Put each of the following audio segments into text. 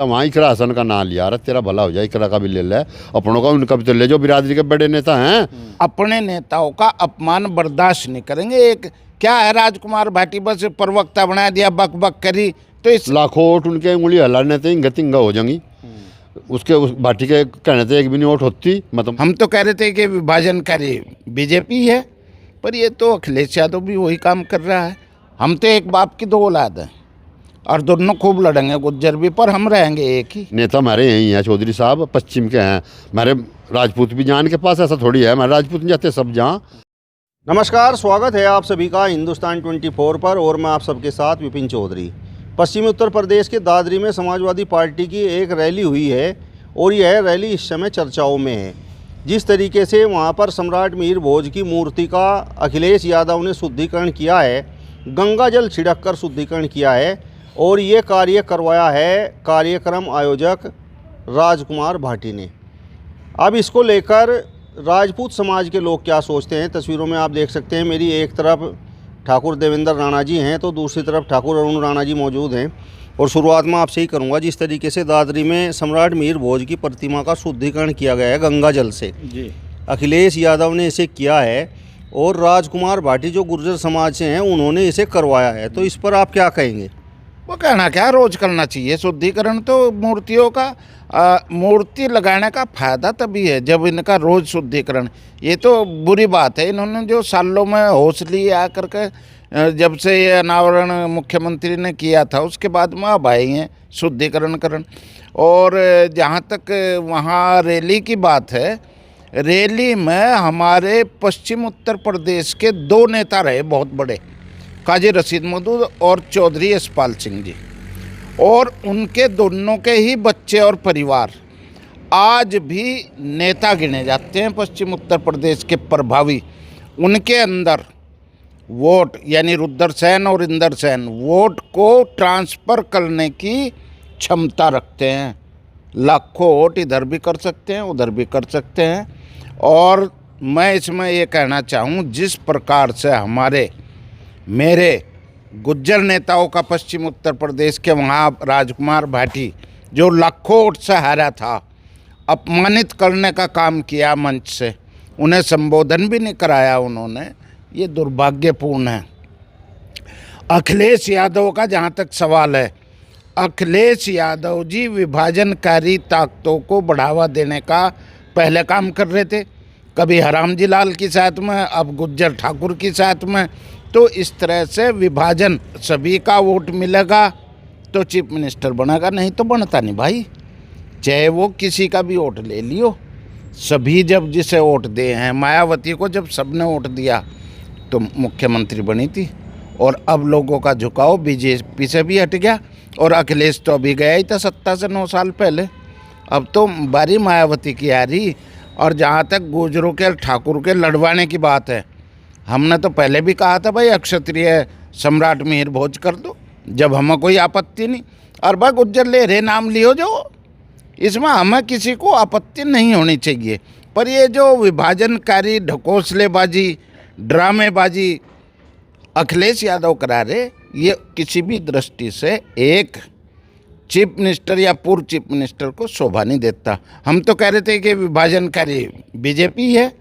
वहाँ इकरा हसन का नाम लिया रहा, तेरा भला हो जाए, इकरा का भी ले ले, अपनों का उनका भी तो ले, जो बिरादरी के बड़े नेता हैं। अपने नेताओं का अपमान बर्दाश्त नहीं करेंगे। एक क्या है, राजकुमार भाटी बस प्रवक्ता बना दिया, बक बक करी, तो इस लाखों वोट उनके उंगली हलाने थे, इंगा तिंगा हो जाएंगी। उसके उस भाटी के कहने थे एक भी नहीं वोट होती, मतलब हम तो कह रहे थे कि विभाजनकारी बीजेपी है, पर ये तो अखिलेश यादव भी वही काम कर रहा है। हम तो एक बाप की दो औलाद हैं और दोनों खूब लड़ेंगे, गुज्जर भी, पर हम रहेंगे एक ही। नेता हमारे यही हैं, चौधरी साहब पश्चिम के हैं, हमारे राजपूत भी जान के पास, ऐसा थोड़ी है हमारे राजपूत नहीं जाते सब जहाँ। नमस्कार, स्वागत है आप सभी का हिंदुस्तान 24 पर और मैं आप सबके साथ विपिन चौधरी। पश्चिमी उत्तर प्रदेश के दादरी में समाजवादी पार्टी की एक रैली हुई है और यह रैली इस समय चर्चाओं में है। जिस तरीके से वहां पर सम्राट मिहिर भोज की मूर्ति का अखिलेश यादव ने शुद्धिकरण किया है, गंगा जल छिड़क कर शुद्धिकरण किया है और ये कार्य करवाया है कार्यक्रम आयोजक राजकुमार भाटी ने। अब इसको लेकर राजपूत समाज के लोग क्या सोचते हैं, तस्वीरों में आप देख सकते हैं। मेरी एक तरफ ठाकुर देवेंद्र राणा जी हैं तो दूसरी तरफ ठाकुर अरुण राणा जी मौजूद हैं। और शुरुआत में आपसे ही करूंगा, जिस तरीके से दादरी में सम्राट मिहिर भोज की प्रतिमा का शुद्धिकरण किया गया है गंगा जल से जी, अखिलेश यादव ने इसे किया है और राजकुमार भाटी जो गुर्जर समाज से हैं उन्होंने इसे करवाया है, तो इस पर आप क्या कहेंगे? वो कहना क्या, रोज करना चाहिए शुद्धिकरण तो मूर्तियों का। मूर्ति लगाने का फायदा तभी है जब इनका रोज शुद्धिकरण। ये तो बुरी बात है, इन्होंने जो सालों में होश लिए आकर के, जब से ये अनावरण मुख्यमंत्री ने किया था उसके बाद में अब आए हैं शुद्धिकरण करन। और जहाँ तक वहाँ रैली की बात है, रैली में हमारे पश्चिम उत्तर प्रदेश के दो नेता रहे बहुत बड़े, काजी रशीद मसूद और चौधरी यशपाल सिंह जी, और उनके दोनों के ही बच्चे और परिवार आज भी नेता गिने जाते हैं पश्चिम उत्तर प्रदेश के प्रभावी। उनके अंदर वोट यानी रुद्र सेन और इंदर सेन वोट को ट्रांसफ़र करने की क्षमता रखते हैं। लाखों वोट इधर भी कर सकते हैं उधर भी कर सकते हैं। और मैं इसमें ये कहना चाहूँ, जिस प्रकार से मेरे गुज्जर नेताओं का पश्चिम उत्तर प्रदेश के वहाँ राजकुमार भाटी जो लाखों वोट से हारा था, अपमानित करने का काम किया मंच से, उन्हें संबोधन भी नहीं कराया उन्होंने, ये दुर्भाग्यपूर्ण है। अखिलेश यादव का जहाँ तक सवाल है, अखिलेश यादव जी विभाजनकारी ताकतों को बढ़ावा देने का पहले काम कर रहे थे, कभी हरामजी लाल की साथ में, अब गुज्जर ठाकुर की साथ में। तो इस तरह से विभाजन, सभी का वोट मिलेगा तो चीफ मिनिस्टर बनेगा, नहीं तो बनता नहीं भाई। चाहे वो किसी का भी वोट ले लियो, सभी जब जिसे वोट दे हैं, मायावती को जब सबने वोट दिया तो मुख्यमंत्री बनी थी, और अब लोगों का झुकाव बीजेपी से भी हट गया। और अखिलेश तो अभी गया ही था सत्ता से 9 साल पहले, अब तो बारी मायावती की आ रही। और जहाँ तक गुजरों के ठाकुर के लड़वाने की बात है, हमने तो पहले भी कहा था भाई अक्षत्रिय सम्राट मिहिर भोज कर दो, जब हमें कोई आपत्ति नहीं। और भाई गुज्जर ले रहे नाम लियो जो, इसमें हमें किसी को आपत्ति नहीं होनी चाहिए। पर ये जो विभाजनकारी ढकोसलेबाजी, ड्रामेबाजी अखिलेश यादव करा रहे, ये किसी भी दृष्टि से एक चीफ मिनिस्टर या पूर्व चीफ मिनिस्टर को शोभा नहीं देता। हम तो कह रहे थे कि विभाजनकारी बीजेपी है,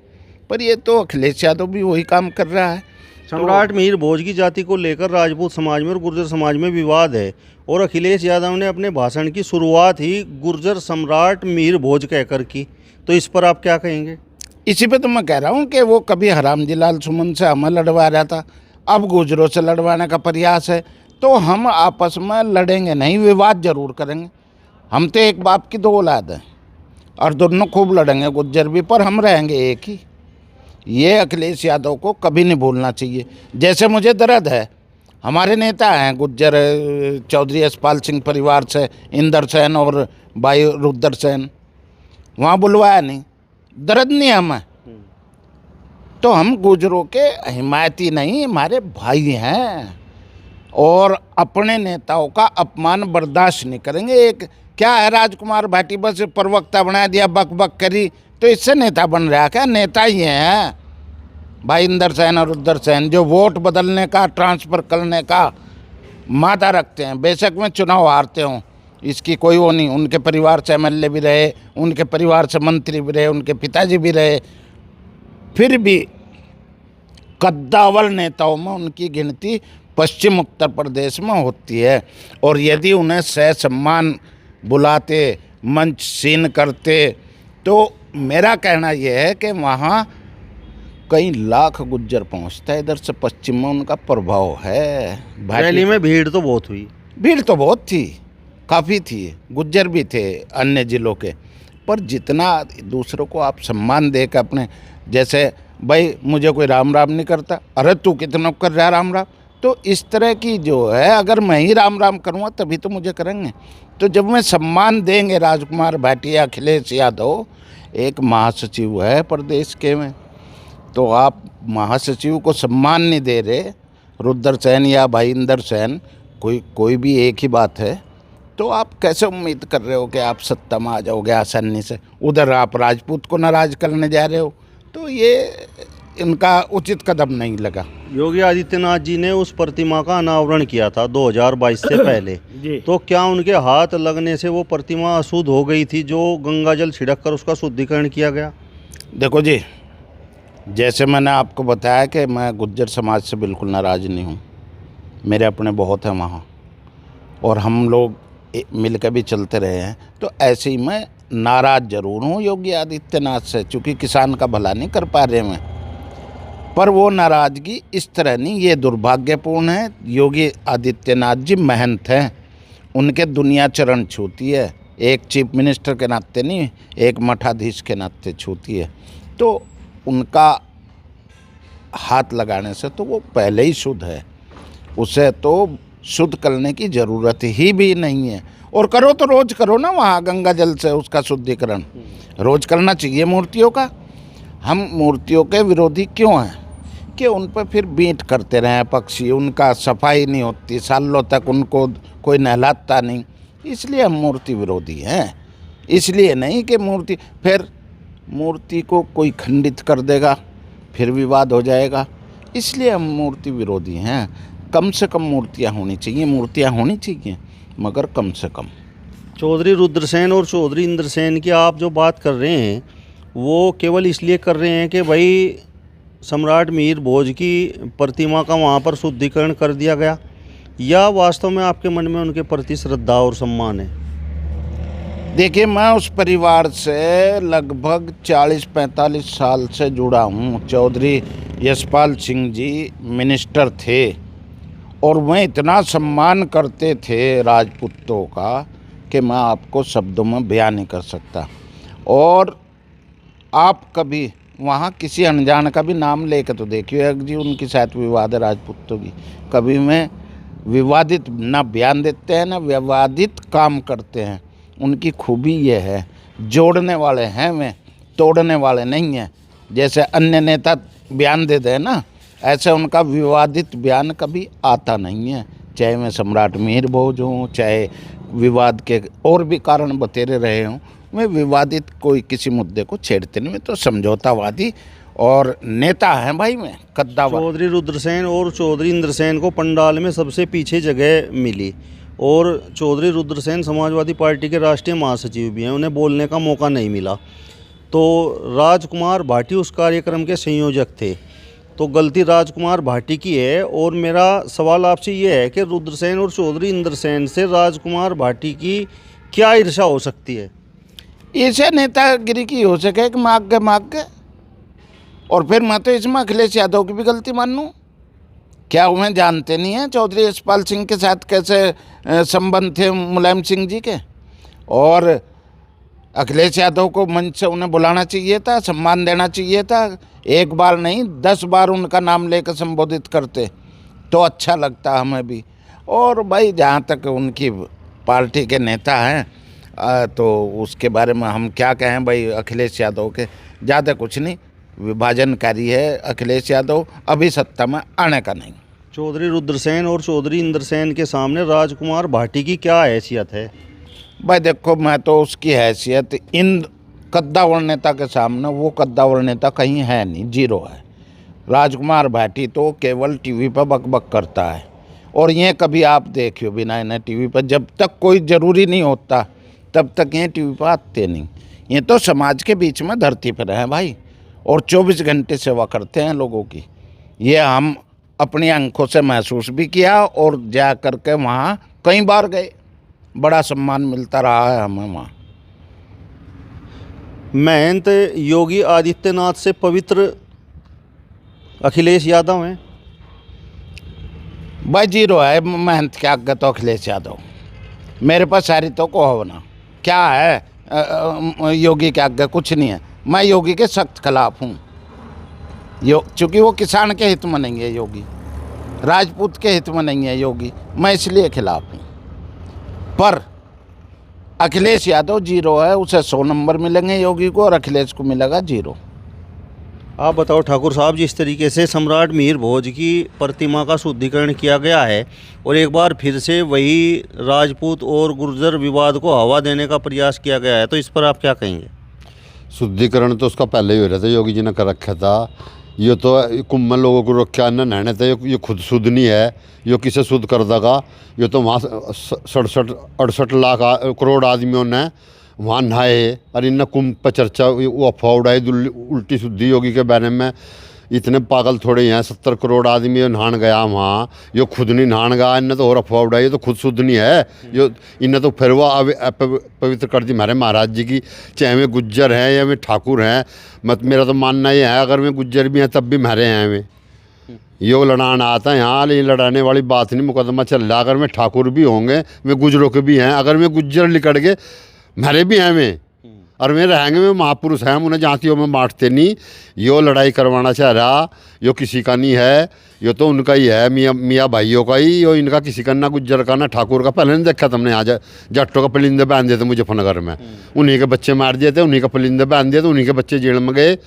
पर ये तो अखिलेश यादव भी वही काम कर रहा है। सम्राट मिहिर भोज की जाति को लेकर राजपूत समाज में और गुर्जर समाज में विवाद है और अखिलेश यादव ने अपने भाषण की शुरुआत ही गुर्जर सम्राट मिहिर भोज कहकर की, तो इस पर आप क्या कहेंगे? इसी पे तो मैं कह रहा हूँ कि वो कभी हरामजी लाल सुमन से हमें लड़वा रहा था, अब गुजरों से लड़वाने का प्रयास है। तो हम आपस में लड़ेंगे नहीं, विवाद जरूर करेंगे। हम तो एक बाप की दो औलाद हैं और दोनों खूब लड़ेंगे, गुज्जर भी, पर हम रहेंगे एक ही। ये अखिलेश यादव को कभी नहीं भूलना चाहिए। जैसे मुझे दर्द है, हमारे नेता हैं गुज्जर चौधरी यशपाल सिंह परिवार से, इंदर सेन और भाई रुद्र सेन, वहाँ बुलवाया नहीं, दर्द नहीं हमें। तो हम गुजरों के हिमायती नहीं, हमारे भाई हैं और अपने नेताओं का अपमान बर्दाश्त नहीं करेंगे। एक क्या है, राजकुमार भाटी बस प्रवक्ता बना दिया, बक बक करी, तो इससे नेता बन रहा क्या? नेता ही हैं भाई इंदर सेन और रुद्र सेन, जो वोट बदलने का, ट्रांसफ़र करने का मादा रखते हैं। बेशक में चुनाव हारते हों, इसकी कोई वो नहीं। उनके परिवार से एमएलए भी रहे, उनके परिवार से मंत्री भी रहे, उनके पिताजी भी रहे, फिर भी कद्दावर नेताओं में उनकी गिनती पश्चिम उत्तर प्रदेश में होती है। और यदि उन्हें सम्मान बुलाते, मंच सीन करते, तो मेरा कहना यह है कि वहाँ कई लाख गुज्जर पहुँचता है। इधर से पश्चिम में उनका प्रभाव है। रैली में भीड़ तो बहुत हुई। भीड़ तो बहुत थी, काफ़ी थी, गुज्जर भी थे अन्य ज़िलों के। पर जितना दूसरों को आप सम्मान दे के अपने, जैसे भाई मुझे कोई राम राम नहीं करता, अरे तू कितना कर रहा है राम राम, तो इस तरह की जो है, अगर मैं ही राम राम करूँगा तभी तो मुझे करेंगे। तो जब मैं सम्मान देंगे, राजकुमार भाटिया, अखिलेश यादव एक महासचिव है प्रदेश के में, तो आप महासचिव को सम्मान नहीं दे रहे, रुद्र सेन या भाईंदर सेन, कोई भी एक ही बात है, तो आप कैसे उम्मीद कर रहे हो कि आप सत्ता में आ जाओगे आसानी से। उधर आप राजपूत को नाराज करने जा रहे हो, तो ये इनका उचित कदम नहीं लगा। योगी आदित्यनाथ जी ने उस प्रतिमा का अनावरण किया था 2022 से पहले जी। तो क्या उनके हाथ लगने से वो प्रतिमा अशुद्ध हो गई थी, जो गंगा जल छिड़क कर उसका शुद्धिकरण किया गया? देखो जी, जैसे मैंने आपको बताया कि मैं गुज्जर समाज से बिल्कुल नाराज़ नहीं हूँ, मेरे अपने बहुत हैं वहाँ, और हम लोग मिल के भी चलते रहे हैं। तो ऐसे ही मैं नाराज़ ज़रूर हूँ योगी आदित्यनाथ से, चूँकि किसान का भला नहीं कर पा रहे मैं। पर वो नाराज़गी इस तरह नहीं, ये दुर्भाग्यपूर्ण है। योगी आदित्यनाथ जी महंत हैं, उनके दुनिया चरण छूती है, एक चीफ मिनिस्टर के नाते नहीं, एक मठाधीश के नाते छूती है। तो उनका हाथ लगाने से तो वो पहले ही शुद्ध है, उसे तो शुद्ध करने की ज़रूरत ही भी नहीं है। और करो तो रोज़ करो ना, वहाँ गंगा जल से उसका शुद्धिकरण रोज़ करना चाहिए मूर्तियों का। हम मूर्तियों के विरोधी क्यों हैं कि उन पर फिर बीट करते रहें पक्षी, उनका सफाई नहीं होती, सालों तक उनको कोई नहलाता नहीं, इसलिए हम मूर्ति विरोधी हैं। इसलिए नहीं कि मूर्ति को कोई खंडित कर देगा, फिर विवाद हो जाएगा, इसलिए हम मूर्ति विरोधी हैं। कम से कम मूर्तियाँ होनी चाहिए, मगर कम से कम। चौधरी रुद्रसेन और चौधरी इंद्रसेन की आप जो बात कर रहे हैं, वो केवल इसलिए कर रहे हैं कि भाई सम्राट मीर भोज की प्रतिमा का वहाँ पर शुद्धिकरण कर दिया गया, या वास्तव में आपके मन में उनके प्रति श्रद्धा और सम्मान है? देखिए, मैं उस परिवार से लगभग 40-45 साल से जुड़ा हूँ। चौधरी यशपाल सिंह जी मिनिस्टर थे, और वह इतना सम्मान करते थे राजपूतों का कि मैं आपको शब्दों में बयान नहीं कर सकता। और आप कभी वहाँ किसी अनजान का भी नाम लेकर तो देखिए जी, उनके साथ विवाद है राजपूतों की, कभी मैं विवादित ना बयान देते हैं ना विवादित काम करते हैं। उनकी खूबी ये है, जोड़ने वाले हैं वे, तोड़ने वाले नहीं हैं। जैसे अन्य नेता बयान दे दें ना, ऐसे उनका विवादित बयान कभी आता नहीं है। चाहे मैं सम्राट मिहिर भोज हूँ, चाहे विवाद के और भी कारण बतेरे रहे हों, मैं विवादित कोई किसी मुद्दे को छेड़ते नहीं। मैं तो समझौतावादी और नेता हैं भाई, मैं कद्दावर। चौधरी रुद्रसेन और चौधरी इंद्रसेन को पंडाल में सबसे पीछे जगह मिली, और चौधरी रुद्रसेन समाजवादी पार्टी के राष्ट्रीय महासचिव भी हैं, उन्हें बोलने का मौका नहीं मिला। तो राजकुमार भाटी उस कार्यक्रम के संयोजक थे, तो गलती राजकुमार भाटी की है। और मेरा सवाल आपसे ये है कि रुद्रसेन और चौधरी इंद्रसेन से राजकुमार भाटी की क्या ईर्ष्या हो सकती है? इसे नेतागिरी की हो सके कि मांग के, और फिर मैं तो इसमें अखिलेश यादव की भी गलती मानूं। क्या उन्हें जानते नहीं हैं चौधरी यशपाल सिंह के साथ कैसे संबंध थे मुलायम सिंह जी के? और अखिलेश यादव को मंच से उन्हें बुलाना चाहिए था, सम्मान देना चाहिए था। एक बार नहीं 10 बार उनका नाम लेकर संबोधित करते तो अच्छा लगता हमें भी। और भाई जहाँ तक उनकी पार्टी के नेता हैं तो उसके बारे में हम क्या कहें भाई, अखिलेश यादव के ज़्यादा कुछ नहीं, विभाजनकारी है अखिलेश यादव, अभी सत्ता में आने का नहीं। चौधरी रुद्रसेन और चौधरी इंद्रसेन के सामने राजकुमार भाटी की क्या हैसियत है? भाई देखो, मैं तो उसकी हैसियत इन कद्दावर नेता के सामने, वो कद्दावर नेता कहीं है नहीं, जीरो है। राजकुमार भाटी तो केवल टीवी पर बकबक करता है, और ये कभी आप देखियो बिना इन्हें टीवी पर, जब तक कोई ज़रूरी नहीं होता तब तक ये टीवी पर आते नहीं। ये तो समाज के बीच में धरती पर हैं भाई, और 24 घंटे सेवा करते हैं लोगों की। ये हम अपनी आंखों से महसूस भी किया और जा करके वहाँ कई बार गए, बड़ा सम्मान मिलता रहा है हमें वहाँ। महंत योगी आदित्यनाथ से पवित्र अखिलेश यादव हैं। भाई जीरो है महंत के आगे तो अखिलेश यादव, मेरे पास सारी तो को होना क्या है, योगी के आगे कुछ नहीं है। मैं योगी के सख्त खिलाफ हूँ, चूँकि वो किसान के हित में नहीं है योगी, राजपूत के हित में नहीं है योगी, मैं इसलिए खिलाफ हूँ। पर अखिलेश यादव जीरो है, उसे 100 नंबर मिलेंगे योगी को और अखिलेश को मिलेगा जीरो। आप बताओ ठाकुर साहब, जिस तरीके से सम्राट मिहिर भोज की प्रतिमा का शुद्धिकरण किया गया है और एक बार फिर से वही राजपूत और गुर्जर विवाद को हवा देने का प्रयास किया गया है, तो इस पर आप क्या कहेंगे? शुद्धिकरण तो उसका पहले ही हो रहा था, योगी जी ने कर रखा था। ये तो कुम्मल लोगों को रखा न नहने थे, ये खुद शुद्ध नहीं है, ये किसे शुद्ध कर देगा। ये तो वहाँ 67-68 लाख करोड़ आदमियों ने वहाँ नहाए और इन कुंभ पर चर्चा वो अफवाह उड़ाई उल्टी शुद्धि योगी के बारे में। इतने पागल थोड़े हैं, 70 करोड़ आदमी नहान गया वहाँ, यो खुद नहीं नहान गया, इन्हें तो और अफवाह उड़ाई, तो खुद शुद्ध नहीं है यो। इन्हें तो फिर वो पवित्र कर दी हमारे महाराज जी की, चाहे वे गुज्जर हैं या वे ठाकुर हैं। मत मेरा तो मानना ये है, अगर वे गुज्जर भी हैं तब भी हमारे हैं वे। यो लड़ाना आता है यहाँ, ये लड़ाने वाली बात नहीं, मुकदमा चल रहा। अगर वे ठाकुर भी होंगे, वे गुजरों के भी हैं, अगर वे गुज्जर लिकड़ के हमारे भी हैं वे, और वे रहेंगे, वे महापुरुष हैं, हम उन्हें जातियों में बांटते नहीं। यो लड़ाई करवाना चाह रहा, यो किसी का नहीं है, यो तो उनका ही है, मियाँ भाइयों का ही। यो इनका किसी का ना गुज्जर का ना ठाकुर का। पहले नहीं देखा तुमने यहाँ जट्टों का पलिंदे बांध दिए थे मुजफ्फरनगर में, उन्हीं के बच्चे मार दिए थे, उन्हीं का पलिंदे बांध दिए थे, उन्हीं के बच्चे जेल में गए।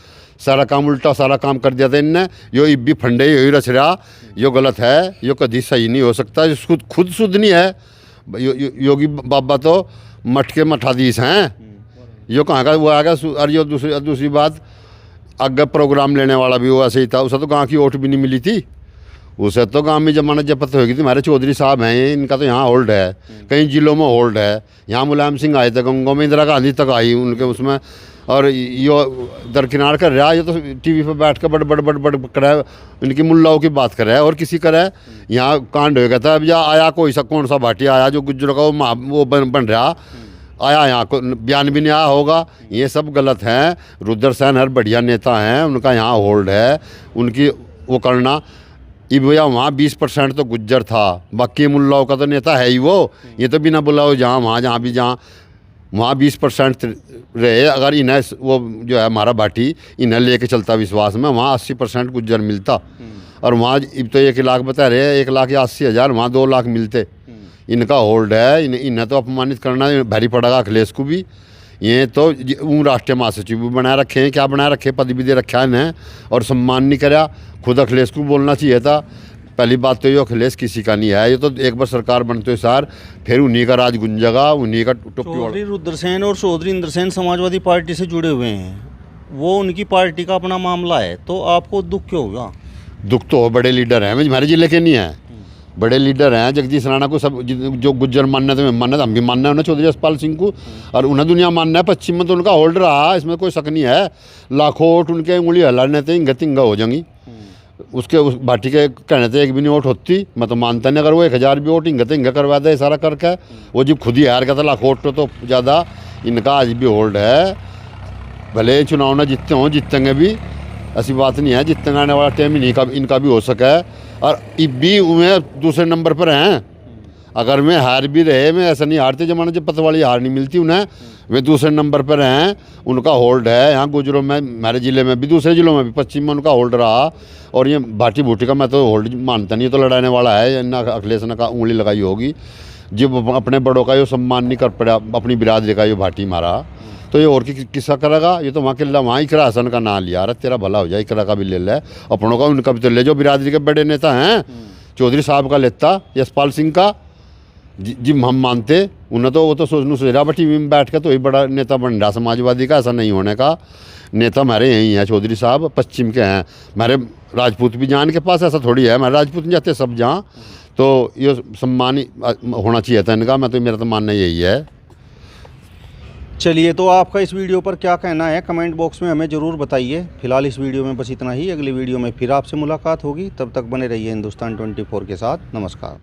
सारा काम उल्टा सारा काम कर दिया था इनने। यो इब भी फंडे यही रच रहा, यो गलत है, यो कभी सही नहीं हो सकता, खुद शुद्ध नहीं है। योगी बाबा तो मठ के मठाधीश हैं, यो कहाँ का वो आ गया। और यो दूसरी बात, अगर प्रोग्राम लेने वाला भी वो ऐसे ही था, उसे तो गाँव की वोट भी नहीं मिली थी, उसे तो गाँव में जमानत जब्त होगी थी। हमारे चौधरी साहब हैं, इनका तो यहाँ होल्ड है, कई जिलों में होल्ड है। यहाँ मुलायम सिंह आए थे गंगों में, इंदिरा गांधी तक आई उनके उसमें, और यो दरकिनार कर रहा है। ये तो टीवी पर बैठ कर बड़ कर है, इनकी मुल्लाओं की बात कर रहा है और किसी कर है। यहाँ कांड हो गया था, अब यहाँ आया कोई सा कौन सा भाटी आया जो गुज्जरों का वो बन रहा आया, यहाँ को बयान भी नहीं आया होगा। ये सब गलत हैं। रुद्र सेन हर बढ़िया नेता हैं, उनका यहाँ होल्ड है, उनकी वो करना। ये भैया वहाँ 20% तो गुज्जर था, बाकी मुल्लाओं का तो नेता है ही वो। ये तो बिना बुलाओ जहाँ वहाँ जहाँ भी जहाँ वहाँ 20% रहे। अगर इन्हें वो जो है हमारा भाटी इन्हें लेके चलता विश्वास में, वहाँ 80% गुज्जर मिलता। और वहाँ तो 1 लाख बता रहे, 1,80,000, वहाँ 2 लाख मिलते। इनका होल्ड है, इन्हें तो अपमानित करना भारी पड़ेगा अखिलेश को भी। ये तो राष्ट्रीय महासचिव भी बनाए रखे हैं, क्या बनाए रखे, पद भी दे रखा है इन्हें, और सम्मान नहीं करा। खुद अखिलेश को बोलना चाहिए था। पहली बात तो ये अखिलेश किसी का नहीं है, ये तो एक बार सरकार बनते सार फिर उन्हीं का राज गुंजेगा, उन्हीं का टोपी। चौधरी रुद्रसेन और चौधरी इंद्रसेन समाजवादी पार्टी से जुड़े हुए हैं, वो उनकी पार्टी का अपना मामला है, तो आपको दुख क्यों होगा? दुख तो बड़े लीडर हैं, हमारे जिले के नहीं है, बड़े लीडर हैं। जगदीश राणा को सब जो गुज्जर मानना तो मानना, हम भी मानना है उन्हें, चौधरी यशपाल सिंह को, और उन्हें दुनिया मानना है। पश्चिम में तो उनका होल्ड रहा, इसमें कोई शक नहीं है। लाखों वोट उनके उंगली हलाने थे, इंगा तिंगा हो जाएंगी। उसके उस भाटी के कहने थे एक भी नहीं वोट होती, मैं तो मानता नहीं। अगर वो 1000 भी वोट इंगा तिंगा करवा दे सारा करके, वो जब खुद ही हार गया था, लाखों वोट तो ज़्यादा इनका आज भी होल्ड है। भले चुनाव ना जीतते हों, जीतेंगे भी, ऐसी बात नहीं है। जीतने आने वाला टाइम इनका भी हो सका है। और इब भी उन्हें दूसरे नंबर पर हैं। अगर मैं हार भी रहे, मैं ऐसा नहीं हारते जमाने जब पत वाली हार नहीं मिलती उन्हें, वे दूसरे नंबर पर हैं, उनका होल्ड है। यहाँ गुजरों में, हमारे ज़िले में भी, दूसरे ज़िलों में भी, पश्चिम में उनका होल्ड रहा। और ये भाटी भूटी का मैं तो होल्ड मानता नहीं, तो लड़ाने वाला है ना, अखिलेश ने का उंगली लगाई होगी। जब अपने बड़ों का ये सम्मान नहीं कर पड़ा, अपनी बिरादरी का ये भाटी मारा, तो ये और किस्सा करेगा। ये तो वहाँ के वहाँ इकरा हसन का नाम लिया, अरे तेरा भला हो जाए, इकरा का भी ले ले, अपनों का उनका भी तो ले, जो बिरादरी के बड़े नेता हैं। चौधरी साहब का लेता, यशपाल सिंह का जी हम मानते, उन्हें तो वो तो सोच रहा बट टीवी में बैठ कर तो ही बड़ा नेता बन रहा समाजवादी का। ऐसा नहीं होने का, नेता हमारे यहीं हैं, चौधरी साहब पश्चिम के हैं। हमारे राजपूत भी जान के पास, ऐसा थोड़ी है हमारे राजपूत नहीं जाते सब जहाँ, तो ये सम्मानित होना चाहिए था इनका। मैं तो मेरा तो मानना यही है। चलिए, तो आपका इस वीडियो पर क्या कहना है कमेंट बॉक्स में हमें ज़रूर बताइए। फिलहाल इस वीडियो में बस इतना ही। अगली वीडियो में फिर आपसे मुलाकात होगी, तब तक बने रहिए हिंदुस्तान 24 के साथ। नमस्कार।